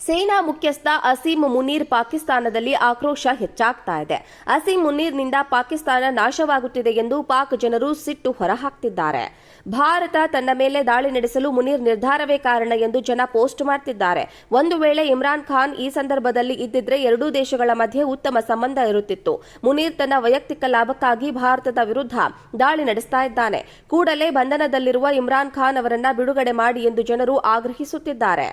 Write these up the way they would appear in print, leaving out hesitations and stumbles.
ಸೇನಾ ಮುಖ್ಯಸ್ಥ ಅಸೀಂ ಮುನೀರ್ ಪಾಕಿಸ್ತಾನದಲ್ಲಿ ಆಕ್ರೋಶ ಹೆಚ್ಚಾಗ್ತಾ ಇದೆ. ಅಸೀಂ ಮುನೀರ್ನಿಂದ ಪಾಕಿಸ್ತಾನ ನಾಶವಾಗುತ್ತಿದೆ ಎಂದು ಪಾಕ್ ಜನರು ಸಿಟ್ಟು ಹೊರಹಾಕ್ತಿದ್ದಾರೆ. ಭಾರತ ತನ್ನ ಮೇಲೆ ದಾಳಿ ನಡೆಸಲು ಮುನೀರ್ ನಿರ್ಧಾರವೇ ಕಾರಣ ಎಂದು ಜನ ಪೋಸ್ಟ್ ಮಾಡ್ತಿದ್ದಾರೆ. ಒಂದು ವೇಳೆ ಇಮ್ರಾನ್ ಖಾನ್ ಈ ಸಂದರ್ಭದಲ್ಲಿ ಇದ್ದಿದ್ರೆ ಎರಡೂ ದೇಶಗಳ ಮಧ್ಯೆ ಉತ್ತಮ ಸಂಬಂಧ ಇರುತ್ತಿತ್ತು. ಮುನೀರ್ ತನ್ನ ವೈಯಕ್ತಿಕ ಲಾಭಕ್ಕಾಗಿ ಭಾರತದ ವಿರುದ್ಧ ದಾಳಿ ನಡೆಸ್ತಾ ಇದ್ದಾನೆ. ಕೂಡಲೇ ಬಂಧನದಲ್ಲಿರುವ ಇಮ್ರಾನ್ ಖಾನ್ ಅವರನ್ನ ಬಿಡುಗಡೆ ಮಾಡಿ ಎಂದು ಜನರು ಆಗ್ರಹಿಸುತ್ತಿದ್ದಾರೆ.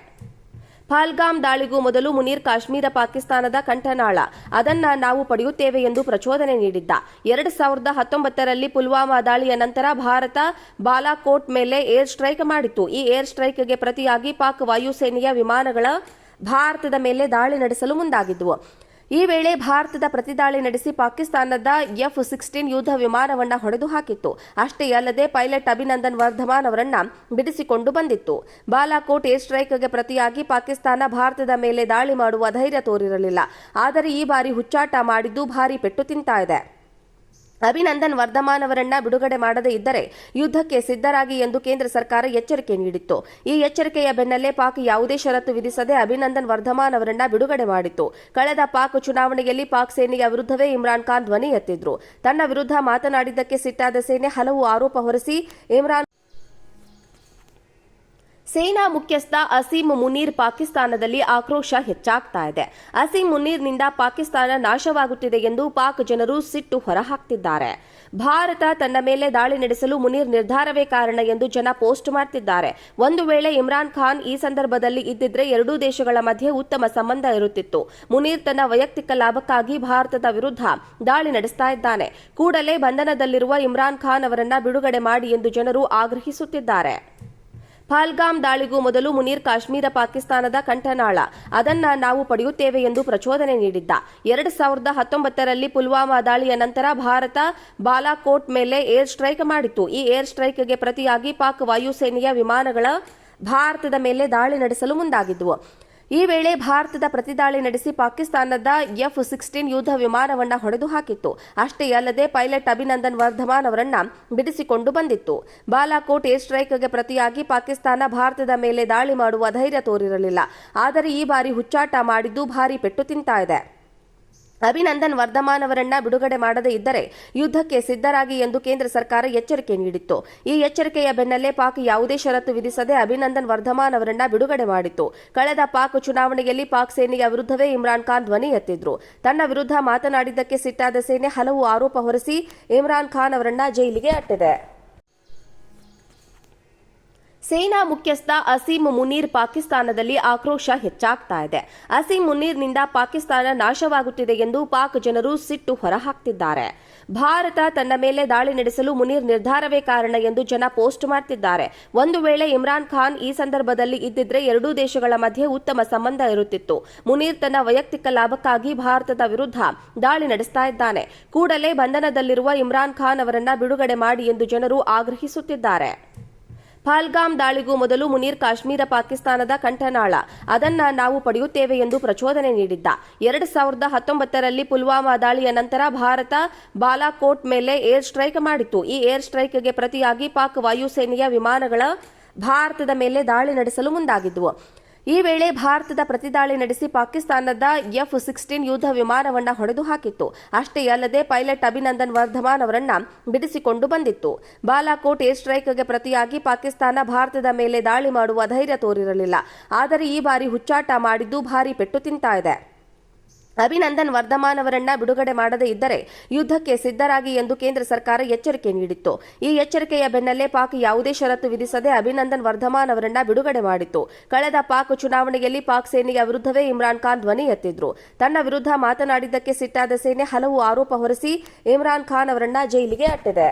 ಪಹಲ್ಗಾಮ್ ದಾಳಿಗೂ ಮೊದಲು ಮುನೀರ್ ಕಾಶ್ಮೀರ ಪಾಕಿಸ್ತಾನದ ಕಂಠನಾಳ, ಅದನ್ನ ನಾವು ಪಡೆಯುತ್ತೇವೆ ಎಂದು ಪ್ರಚೋದನೆ ನೀಡಿದ್ದ. 2019ರಲ್ಲಿ ಪುಲ್ವಾಮಾ ದಾಳಿಯ ನಂತರ ಭಾರತ ಬಾಲಾಕೋಟ್ ಮೇಲೆ ಏರ್ ಸ್ಟ್ರೈಕ್ ಮಾಡಿತ್ತು. ಈ ಏರ್ ಸ್ಟ್ರೈಕ್ಗೆ ಪ್ರತಿಯಾಗಿ ಪಾಕ್ ವಾಯುಸೇನೆಯ ವಿಮಾನಗಳ ಭಾರತದ ಮೇಲೆ ದಾಳಿ ನಡೆಸಲು ಮುಂದಾಗಿದ್ದವು. ಈ ವೇಳೆ ಭಾರತದ ಪ್ರತಿದಾಳಿ ನಡೆಸಿ ಪಾಕಿಸ್ತಾನದ F-16 ಯುದ್ಧ ವಿಮಾನವನ್ನು ಹೊಡೆದು ಹಾಕಿತ್ತು. ಅಷ್ಟೇ ಅಲ್ಲದೆ ಪೈಲಟ್ ಅಭಿನಂದನ್ ವರ್ಧಮಾನ್ ಅವರನ್ನ ಬಿಡಿಸಿಕೊಂಡು ಬಂದಿತ್ತು. ಬಾಲಾಕೋಟ್ ಏರ್ ಸ್ಟ್ರೈಕ್ಗೆ ಪ್ರತಿಯಾಗಿ ಪಾಕಿಸ್ತಾನ ಭಾರತದ ಮೇಲೆ ದಾಳಿ ಮಾಡುವ ಧೈರ್ಯ ತೋರಿರಲಿಲ್ಲ. ಆದರೆ ಈ ಬಾರಿ ಹುಚ್ಚಾಟ ಮಾಡಿದ್ದು ಭಾರೀ ಪೆಟ್ಟು ತಿಂತಾ ಇದೆ. ಅಭಿನಂದನ್ ವರ್ಧಮಾನ್ ಅವರನ್ನ ಬಿಡುಗಡೆ ಮಾಡದೇ ಇದ್ದರೆ ಯುದ್ಧಕ್ಕೆ ಸಿದ್ಧರಾಗಿ ಎಂದು ಕೇಂದ್ರ ಸರ್ಕಾರ ಎಚ್ಚರಿಕೆ ನೀಡಿತ್ತು. ಈ ಎಚ್ಚರಿಕೆಯ ಬೆನ್ನಲ್ಲೇ ಪಾಕ್ ಯಾವುದೇ ಷರತ್ತು ವಿಧಿಸದೆ ಅಭಿನಂದನ್ ವರ್ಧಮಾನ್ ಅವರನ್ನ ಬಿಡುಗಡೆ ಮಾಡಿತ್ತು. ಕಳೆದ ಪಾಕ್ ಚುನಾವಣೆಯಲ್ಲಿ ಪಾಕ್ ಸೇನೆಯ ವಿರುದ್ಧವೇ ಇಮ್ರಾನ್ ಖಾನ್ ಧ್ವನಿ ಎತ್ತಿದ್ರು. ತನ್ನ ವಿರುದ್ಧ ಮಾತನಾಡಿದ್ದಕ್ಕೆ ಸಿಟ್ಟಾದ ಸೇನೆ ಹಲವು ಆರೋಪ ಹೊರಿಸಿ ಸೇನಾ ಮುಖ್ಯಸ್ಥ ಅಸೀಂ ಮುನೀರ್ ಪಾಕಿಸ್ತಾನದಲ್ಲಿ ಆಕ್ರೋಶ ಹೆಚ್ಚಾಗ್ತಾ ಇದೆ. ಅಸೀಂ ಮುನೀರ್ನಿಂದ ಪಾಕಿಸ್ತಾನ ನಾಶವಾಗುತ್ತಿದೆ ಎಂದು ಪಾಕ್ ಜನರು ಸಿಟ್ಟು ಹೊರಹಾಕ್ತಿದ್ದಾರೆ. ಭಾರತ ತನ್ನ ಮೇಲೆ ದಾಳಿ ನಡೆಸಲು ಮುನೀರ್ ನಿರ್ಧಾರವೇ ಕಾರಣ ಎಂದು ಜನ ಪೋಸ್ಟ್ ಮಾಡ್ತಿದ್ದಾರೆ. ಒಂದು ವೇಳೆ ಇಮ್ರಾನ್ ಖಾನ್ ಈ ಸಂದರ್ಭದಲ್ಲಿ ಇದ್ದಿದ್ರೆ ಎರಡೂ ದೇಶಗಳ ಮಧ್ಯೆ ಉತ್ತಮ ಸಂಬಂಧ ಇರುತ್ತಿತ್ತು. ಮುನೀರ್ ತನ್ನ ವೈಯಕ್ತಿಕ ಲಾಭಕ್ಕಾಗಿ ಭಾರತದ ವಿರುದ್ಧ ದಾಳಿ ನಡೆಸ್ತಾ ಇದ್ದಾನೆ. ಕೂಡಲೇ ಬಂಧನದಲ್ಲಿರುವ ಇಮ್ರಾನ್ ಖಾನ್ ಅವರನ್ನ ಬಿಡುಗಡೆ ಮಾಡಿ ಎಂದು ಜನರು ಆಗ್ರಹಿಸುತ್ತಿದ್ದಾರೆ. ಪಹಲ್ಗಾಮ್ ದಾಳಿಗೂ ಮೊದಲು ಮುನೀರ್ ಕಾಶ್ಮೀರ ಪಾಕಿಸ್ತಾನದ ಕಂಠನಾಳ, ಅದನ್ನ ನಾವು ಪಡೆಯುತ್ತೇವೆ ಎಂದು ಪ್ರಚೋದನೆ ನೀಡಿದ್ದ. 2019ರಲ್ಲಿ ಪುಲ್ವಾಮಾ ದಾಳಿಯ ನಂತರ ಭಾರತ ಬಾಲಾಕೋಟ್ ಮೇಲೆ ಏರ್ ಸ್ಟ್ರೈಕ್ ಮಾಡಿತ್ತು. ಈ ಏರ್ ಸ್ಟ್ರೈಕ್ಗೆ ಪ್ರತಿಯಾಗಿ ಪಾಕ್ ವಾಯುಸೇನೆಯ ವಿಮಾನಗಳ ಭಾರತದ ಮೇಲೆ ದಾಳಿ ನಡೆಸಲು ಮುಂದಾಗಿದ್ದವು. ಈ ವೇಳೆ ಭಾರತದ ಪ್ರತಿದಾಳಿ ನಡೆಸಿ ಪಾಕಿಸ್ತಾನದ F-16 ಯುದ್ಧ ವಿಮಾನವನ್ನು ಹೊಡೆದು ಹಾಕಿತ್ತು. ಅಷ್ಟೇ ಅಲ್ಲದೆ ಪೈಲಟ್ ಅಭಿನಂದನ್ ವರ್ಧಮಾನ್ ಅವರನ್ನ ಬಿಡಿಸಿಕೊಂಡು ಬಂದಿತ್ತು. ಬಾಲಾಕೋಟ್ ಏರ್ ಸ್ಟ್ರೈಕ್ಗೆ ಪ್ರತಿಯಾಗಿ ಪಾಕಿಸ್ತಾನ ಭಾರತದ ಮೇಲೆ ದಾಳಿ ಮಾಡುವ ಧೈರ್ಯ ತೋರಿರಲಿಲ್ಲ. ಆದರೆ ಈ ಬಾರಿ ಹುಚ್ಚಾಟ ಮಾಡಿದ್ದು ಭಾರೀ ಪೆಟ್ಟು ತಿಂತಾ ಇದೆ. ಅಭಿನಂದನ್ ವರ್ಧಮಾನ್ ಅವರನ್ನ ಬಿಡುಗಡೆ ಮಾಡದೇ ಇದ್ದರೆ ಯುದ್ಧಕ್ಕೆ ಸಿದ್ಧರಾಗಿ ಎಂದು ಕೇಂದ್ರ ಸರ್ಕಾರ ಎಚ್ಚರಿಕೆ ನೀಡಿತ್ತು. ಈ ಎಚ್ಚರಿಕೆಯ ಬೆನ್ನಲ್ಲೇ ಪಾಕ್ ಯಾವುದೇ ಷರತ್ತು ವಿಧಿಸದೆ ಅಭಿನಂದನ್ ವರ್ಧಮಾನ್ ಅವರನ್ನ ಬಿಡುಗಡೆ ಮಾಡಿತ್ತು. ಕಳೆದ ಪಾಕ್ ಚುನಾವಣೆಯಲ್ಲಿ ಪಾಕ್ ಸೇನೆಯ ವಿರುದ್ಧವೇ ಇಮ್ರಾನ್ ಖಾನ್ ಧ್ವನಿ ಎತ್ತಿದ್ರು. ತನ್ನ ವಿರುದ್ಧ ಮಾತನಾಡಿದ್ದಕ್ಕೆ ಸಿಟ್ಟಾದ ಸೇನೆ ಹಲವು ಆರೋಪ ಹೊರಿಸಿ ಇಮ್ರಾನ್ ಖಾನ್ ಅವರನ್ನ ಜೈಲಿಗೆ ಅಟ್ಟಿದೆ. ಸೇನಾ ಮುಖ್ಯಸ್ಥ ಅಸೀಂ ಮುನೀರ್ ಪಾಕಿಸ್ತಾನದಲ್ಲಿ ಆಕ್ರೋಶ ಹೆಚ್ಚಾಗ್ತಾ ಇದೆ. ಅಸೀಂ ಮುನೀರ್ನಿಂದ ಪಾಕಿಸ್ತಾನ ನಾಶವಾಗುತ್ತಿದೆ ಎಂದು ಪಾಕ್ ಜನರು ಸಿಟ್ಟು ಹೊರಹಾಕ್ತಿದ್ದಾರೆ. ಭಾರತ ತನ್ನ ಮೇಲೆ ದಾಳಿ ನಡೆಸಲು ಮುನೀರ್ ನಿರ್ಧಾರವೇ ಕಾರಣ ಎಂದು ಜನ ಪೋಸ್ಟ್ ಮಾಡ್ತಿದ್ದಾರೆ. ಒಂದು ವೇಳೆ ಇಮ್ರಾನ್ ಖಾನ್ ಈ ಸಂದರ್ಭದಲ್ಲಿ ಇದ್ದಿದ್ರೆ ಎರಡೂ ದೇಶಗಳ ಮಧ್ಯೆ ಉತ್ತಮ ಸಂಬಂಧ ಇರುತ್ತಿತ್ತು. ಮುನೀರ್ ತನ್ನ ವೈಯಕ್ತಿಕ ಲಾಭಕ್ಕಾಗಿ ಭಾರತದ ವಿರುದ್ಧ ದಾಳಿ ನಡೆಸ್ತಾ ಇದ್ದಾನೆ. ಕೂಡಲೇ ಬಂಧನದಲ್ಲಿರುವ ಇಮ್ರಾನ್ ಖಾನ್ ಅವರನ್ನ ಬಿಡುಗಡೆ ಮಾಡಿ ಎಂದು ಜನರು ಆಗ್ರಹಿಸುತ್ತಿದ್ದಾರೆ. ಪಹಲ್ಗಾಮ್ ದಾಳಿಗೂ ಮೊದಲು ಮುನೀರ್ ಕಾಶ್ಮೀರ ಪಾಕಿಸ್ತಾನದ ಕಂಠನಾಳ, ಅದನ್ನ ನಾವು ಪಡೆಯುತ್ತೇವೆ ಎಂದು ಪ್ರಚೋದನೆ ನೀಡಿದ್ದ. 2019ರಲ್ಲಿ ಪುಲ್ವಾಮಾ ದಾಳಿಯ ನಂತರ ಭಾರತ ಬಾಲಾಕೋಟ್ ಮೇಲೆ ಏರ್ ಸ್ಟ್ರೈಕ್ ಮಾಡಿತ್ತು. ಈ ಏರ್ ಸ್ಟ್ರೈಕ್ಗೆ ಪ್ರತಿಯಾಗಿ ಪಾಕ್ ವಾಯುಸೇನೆಯ ವಿಮಾನಗಳ ಭಾರತದ ಮೇಲೆ ದಾಳಿ ನಡೆಸಲು ಮುಂದಾಗಿದ್ದವು. ಈ ವೇಳೆ ಭಾರತದ ಪ್ರತಿದಾಳಿ ನಡೆಸಿ ಪಾಕಿಸ್ತಾನದ F-16 ಯುದ್ಧ ವಿಮಾನವನ್ನು ಹೊಡೆದು ಹಾಕಿತ್ತು. ಅಷ್ಟೇ ಅಲ್ಲದೆ ಪೈಲಟ್ ಅಭಿನಂದನ್ ವರ್ಧಮಾನ್ ಅವರನ್ನ ಬಿಡಿಸಿಕೊಂಡು ಬಂದಿತ್ತು. ಬಾಲಾಕೋಟ್ ಏರ್ ಸ್ಟ್ರೈಕ್ಗೆ ಪ್ರತಿಯಾಗಿ ಪಾಕಿಸ್ತಾನ ಭಾರತದ ಮೇಲೆ ದಾಳಿ ಮಾಡುವ ಧೈರ್ಯ ತೋರಿರಲಿಲ್ಲ. ಆದರೆ ಈ ಬಾರಿ ಹುಚ್ಚಾಟ ಮಾಡಿದ್ದು ಭಾರೀ ಪೆಟ್ಟು ತಿಂತಾ ಇದೆ. ಅಭಿನಂದನ್ ವರ್ಧಮಾನ್ ಅವರನ್ನ ಬಿಡುಗಡೆ ಮಾಡದೇ ಇದ್ದರೆ ಯುದ್ಧಕ್ಕೆ ಸಿದ್ಧರಾಗಿ ಎಂದು ಕೇಂದ್ರ ಸರ್ಕಾರ ಎಚ್ಚರಿಕೆ ನೀಡಿತ್ತು. ಈ ಎಚ್ಚರಿಕೆಯ ಬೆನ್ನಲ್ಲೇ ಪಾಕ್ ಯಾವುದೇ ಷರತ್ತು ವಿಧಿಸದೆ ಅಭಿನಂದನ್ ವರ್ಧಮಾನ್ ಅವರನ್ನ ಬಿಡುಗಡೆ ಮಾಡಿತ್ತು. ಕಳೆದ ಪಾಕ್ ಚುನಾವಣೆಯಲ್ಲಿ ಪಾಕ್ ಸೇನೆಯ ವಿರುದ್ಧವೇ ಇಮ್ರಾನ್ ಖಾನ್ ಧ್ವನಿ ಎತ್ತಿದ್ರು. ತನ್ನ ವಿರುದ್ಧ ಮಾತನಾಡಿದ್ದಕ್ಕೆ ಸಿಟ್ಟಾದ ಸೇನೆ ಹಲವು ಆರೋಪ ಹೊರಿಸಿ ಇಮ್ರಾನ್ ಖಾನ್ ಅವರನ್ನ ಜೈಲಿಗೆ ಅಟ್ಟಿದೆ.